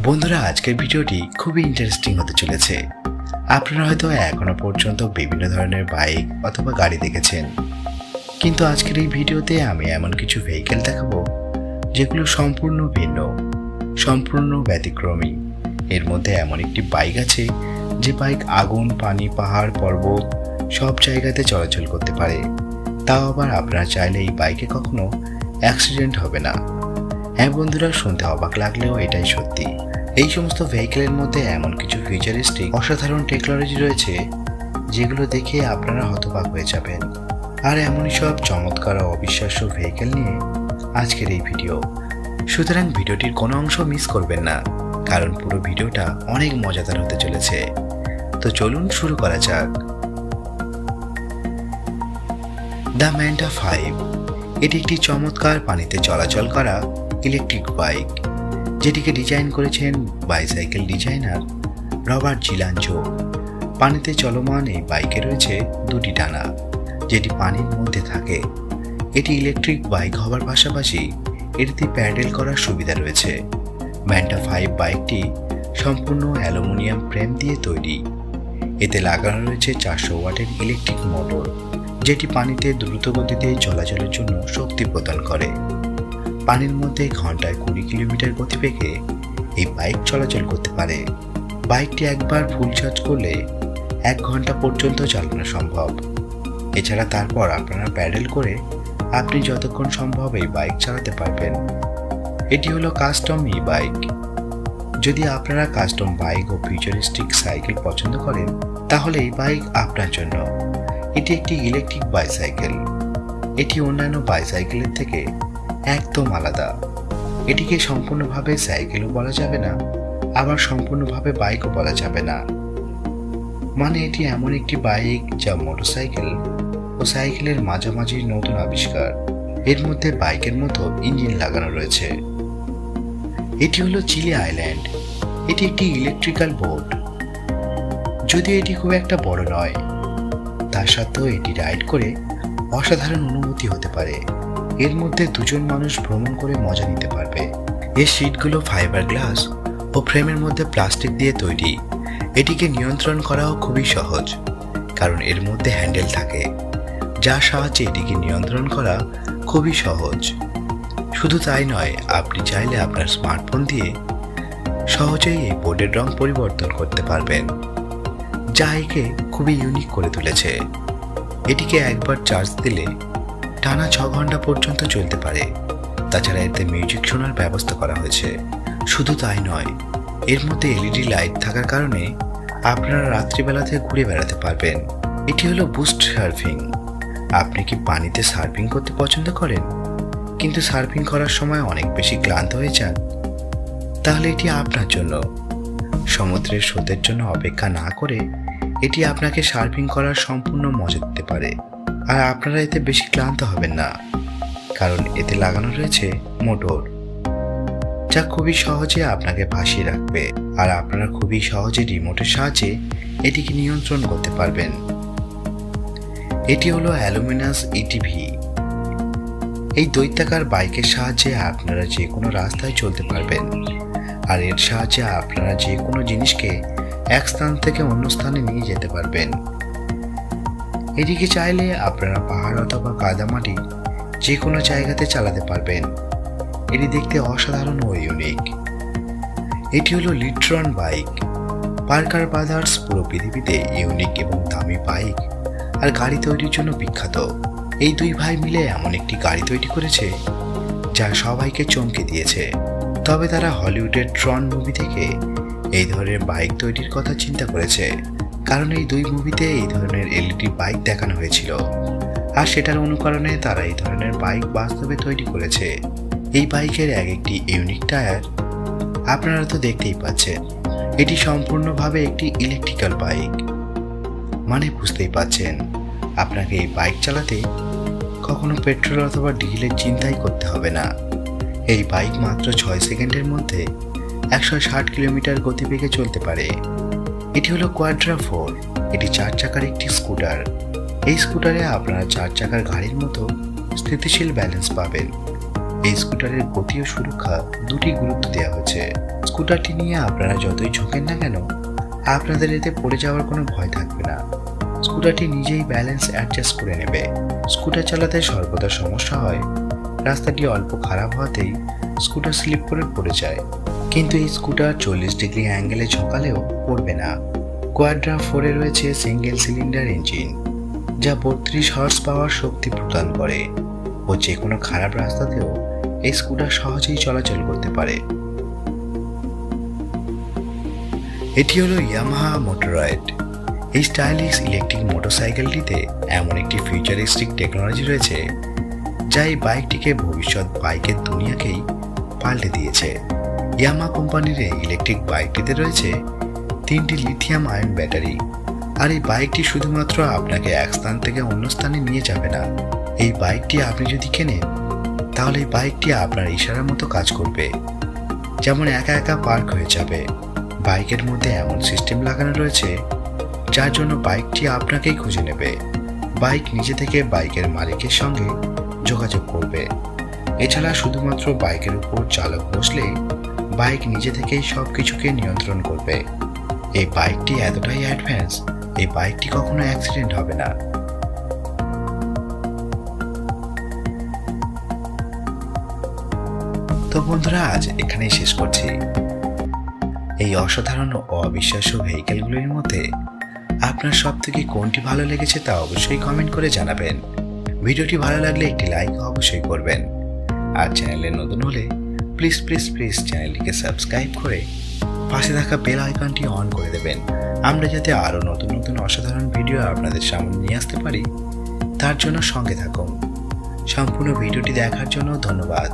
বন্ধুরা, আজকের ভিডিওটি খুবই ইন্টারেস্টিং হতে চলেছে। আপনারা হয়তো এখনো পর্যন্ত বিভিন্ন ধরনের বাইক অথবা গাড়ি দেখেছেন, কিন্তু আজকের এই ভিডিওতে আমি এমন কিছু ভেহিকেল দেখাবো যেগুলো সম্পূর্ণ ভিন্ন, সম্পূর্ণ ব্যতিক্রমী। এর মধ্যে এমন একটি বাইক আছে যে বাইক আগুন, পানি, পাহাড়, পর্বত সব জায়গাতে চলাচল করতে পারে। তাও আবার আপনারা চাইলে এই বাইকে কখনো অ্যাক্সিডেন্ট হবে না। হ্যাঁ বন্ধুরা, শুনতে অবাক লাগলেও এটাই সত্যি। এই সমস্ত ভেহিকেলের মধ্যে এমন কিছু ফিউচারিস্টিক অসাধারণ টেকনোলজি রয়েছে যেগুলো দেখে আপনারা হতবাক হয়ে যাবেন। আর এমনই সব চমৎকার ও অবিশ্বাস্য ভেহিকেল নিয়ে আজকের এই ভিডিও। সুতরাং ভিডিওটির কোনো অংশ মিস করবেন না, কারণ পুরো ভিডিওটা অনেক মজাদার হতে চলেছে। তো চলুন শুরু করা যাক। দ্য ম্যান্টা 5 এটি একটি চমৎকার পানিতে চলাচল করা ইলেকট্রিক বাইক, যেটিকে ডিজাইন করেছেন বাইসাইকেল ডিজাইনার রবার্ট জিলাঞ্জো। পানিতে চলমান এই বাইকে রয়েছে দুটি ডানা, যেটি পানির মধ্যে থাকে। এটি ইলেকট্রিক বাইক হওয়ার পাশাপাশি এটিতে প্যাডেল করার সুবিধা রয়েছে। ম্যান্টা 5 বাইকটি সম্পূর্ণ অ্যালুমিনিয়াম ফ্রেম দিয়ে তৈরি। এতে লাগানো রয়েছে 400 ওয়াটের ইলেকট্রিক মোটর, যেটি পানিতে দ্রুত গতিতে চলাচলের জন্য শক্তি প্রদান করে। পানির মধ্যে ঘন্টায় 20 কিলোমিটার গতিবেগে এই বাইক চলাচল করতে পারে। বাইকটি একবার ফুল চার্জ করলে 1 ঘন্টা পর্যন্ত চালানো সম্ভব। এছাড়া তারপর আপনারা প্যাডেল করে আপনি যতক্ষণ সম্ভব এই বাইক চালাতে পারবেন। এটি হলো কাস্টম ই বাইক। যদি আপনারা কাস্টম বাইক ও ফিউচারিস্টিক সাইকেল পছন্দ করেন, তাহলে এই বাইক আপনার জন্য। এটি একটি ইলেকট্রিক বাইসাইকেল। এটি অন্যান্য বাইসাইকেলের থেকে একদম আলাদা। এটিকে সম্পূর্ণভাবে সাইকেলও বলা যাবে না, আবার সম্পূর্ণভাবে বাইকও বলা যাবে না। মানে এটি এমন একটি বাইক যা মোটরসাইকেল ও সাইকেলের মাঝামাঝি নতুন আবিষ্কার। এর মধ্যে বাইকের মতো ইঞ্জিন লাগানো রয়েছে। এটি হলো চিলি আইল্যান্ড। এটি একটি ইলেকট্রিক্যাল বোট। যদিও এটি খুব একটা বড় নয়, তা সত্ত্বেও এটি রাইড করে অসাধারণ অনুভূতি হতে পারে। এর মধ্যে 2 জন মানুষ ভ্রমণ করে মজা নিতে পারবে। এর সিটগুলো ফাইবার গ্লাস ও ফ্রেমের মধ্যে প্লাস্টিক দিয়ে তৈরি। এটিকে নিয়ন্ত্রণ করাও খুবই সহজ, কারণ এর মধ্যে হ্যান্ডেল থাকে, যার সাহায্যে এটিকে নিয়ন্ত্রণ করা খুবই সহজ। শুধু তাই নয়, আপনি চাইলে আপনার স্মার্টফোন দিয়ে সহজেই এই বোর্ডের রং পরিবর্তন করতে পারবেন, যা একে খুবই ইউনিক করে তুলেছে। এটিকে একবার চার্জ দিলে টানা 6 ঘন্টা পর্যন্ত চলতে পারে। তাছাড়া এতে মিউজিক শোনার ব্যবস্থা করা হয়েছে। শুধু তাই নয়, এর মধ্যে এলইডি লাইট থাকার কারণে আপনারা রাত্রিবেলাতে ঘুরে বেড়াতে পারবেন। এটি হলো বুস্ট সার্ফিং। আপনি কি পানিতে সার্ফিং করতে পছন্দ করেন, কিন্তু সার্ফিং করার সময় অনেক বেশি ক্লান্ত হয়ে যান? তাহলে এটি আপনার জন্য। সমুদ্রের স্রোতের জন্য অপেক্ষা না করে এটি আপনাকে সার্ফিং করার সম্পূর্ণ মজা দিতে পারে। আর আপনারা এতে বেশি ক্লান্ত হবেন না, কারণ এতে লাগানো রয়েছে মোটর, যা খুবই সহজে আপনাকে ভাসিয়ে রাখবে। আর আপনারা খুবই সহজে রিমোটের সাহায্যে এটিকে নিয়ন্ত্রণ করতে পারবেন। এটি হলো অ্যালুমিনাস ইটিভি। এই দৈত্যাকার বাইকের সাহায্যে আপনারা যে কোনো রাস্তায় চলতে পারবেন। আর এর সাহায্যে আপনারা যে কোনো জিনিসকে এক স্থান থেকে অন্য স্থানে নিয়ে যেতে পারবেন। এটিকে চাইলে আপনারা পাহাড় অথবা কাদামাটি যে কোনো জায়গাতে চালাতে পারবেন। এটি দেখতে অসাধারণ ও ইউনিক। এটি হলো লিট্রন বাইক। পার্কার ব্রাদার্স পুরো পৃথিবীতে ইউনিক এবং দামি বাইক আর গাড়ি তৈরির জন্য বিখ্যাত। এই 2 ভাই মিলে এমন একটি গাড়ি তৈরি করেছে যা সবাইকে চমকে দিয়েছে। তবে তারা হলিউডের ট্রন মুভি থেকে এই ধরনের বাইক তৈরির কথা চিন্তা করেছে, কারণ এই 2 মুভিতে এই ধরনের এলইডি বাইক দেখানো হয়েছিল। আর সেটার অনুকরণে তারা এই ধরনের বাইক বাস্তবে তৈরি করেছে। এই বাইকের একটি ইউনিক টায়ার আপনারা তো দেখতেই পাচ্ছেন। এটি সম্পূর্ণভাবে একটি ইলেকট্রিক্যাল বাইক। মানে বুঝতেই পাচ্ছেন, আপনাকে এই বাইক চালাতে কখনো পেট্রোল অথবা ডিজেলের চিন্তাই করতে হবে না। এই বাইক মাত্র 6 সেকেন্ডের মধ্যে 160 কিলোমিটার গতিবেগে চলতে পারে। এটি হলো কোয়াড্রা 4। এটি 4 চাকার একটি স্কুটার। এই স্কুটারে আপনারা 4 চাকার গাড়ির মতো স্থিতিশীল ব্যালেন্স পাবেন। এই স্কুটারের গতি ও সুরক্ষা দুটি গুরুত্ব দেওয়া হয়েছে। স্কুটারটি নিয়ে আপনারা যতই ঝোঁকেন না কেন, আপনাদের এতে পড়ে যাওয়ার কোনো ভয় থাকবে না। স্কুটারটি নিজেই ব্যালেন্স অ্যাডজাস্ট করে নেবে। স্কুটার চালাতে সর্বদা সমস্যা হয়, রাস্তাটি অল্প খারাপ হওয়াতেই স্কুটার স্লিপ করে পড়ে যায়, কিন্তু এই স্কুটার 40 ডিগ্রি অ্যাঙ্গেলে ঝোঁকালেও পড়বে না। কোয়াড্রা 4-এ রয়েছে সিঙ্গেল সিলিন্ডার ইঞ্জিন, যা 32 হর্স পাওয়ার শক্তি প্রদান করে ও যে কোনো খারাপ রাস্তাতেও এই স্কুটার সহজেই চলাচল করতে পারে। এটি হলো ইয়ামাহা মোটরয়েড। এই স্টাইলিশ ইলেকট্রিক মোটরসাইকেলটিতে এমন একটি ফিউচারিস্টিক টেকনোলজি রয়েছে যা এই বাইকটিকে ভবিষ্যৎ বাইকের দুনিয়াকেই পাল্টে দিয়েছে। ইয়ামাহা কোম্পানির এই ইলেকট্রিক বাইকটিতে রয়েছে 3টি লিথিয়াম আয়ন ব্যাটারি। আর এই বাইকটি শুধুমাত্র আপনাকে এক স্থান থেকে অন্য স্থানে নিয়ে যাবে না। এই বাইকটি আপনি যদি কেনেন তাহলে এই বাইকটি আপনার ইশারার মতো কাজ করবে, যেমন একা একা পার্ক হয়ে যাবে। বাইকের মধ্যে এমন সিস্টেম লাগানো রয়েছে যার জন্য বাইকটি আপনাকেই খুঁজে নেবে। বাইক নিজে থেকে বাইকের মালিকের সঙ্গে যোগাযোগ করবে। এছাড়া শুধুমাত্র বাইকের উপর চালক বসলেই বাইক নিজে থেকেই সব কিছুকে নিয়ন্ত্রণ করবে। এই বাইকটি এতটাই অ্যাডভান্স, এই বাইকটি কখনো অ্যাক্সিডেন্ট হবে না। তো বন্ধুরা, আজ এখানেই শেষ করছি। এই অসাধারণ ও অবিশ্বাস্য ভেহিকেলগুলির মধ্যে আপনার সব থেকে কোনটি ভালো লেগেছে তা অবশ্যই কমেন্ট করে জানাবেন। ভিডিওটি ভালো লাগলে একটি লাইক অবশ্যই করবেন। আর চ্যানেলে নতুন হলে প্লিজ চ্যানেলটিকে সাবস্ক্রাইব করে পাশে থাকা বেল আইকনটি অন করে দেবেন, আমরা যাতে আরও নতুন নতুন অসাধারণ ভিডিও আপনাদের সামনে নিয়ে আসতে পারি। তার জন্য সঙ্গে থাকুন। সম্পূর্ণ ভিডিওটি দেখার জন্য ধন্যবাদ।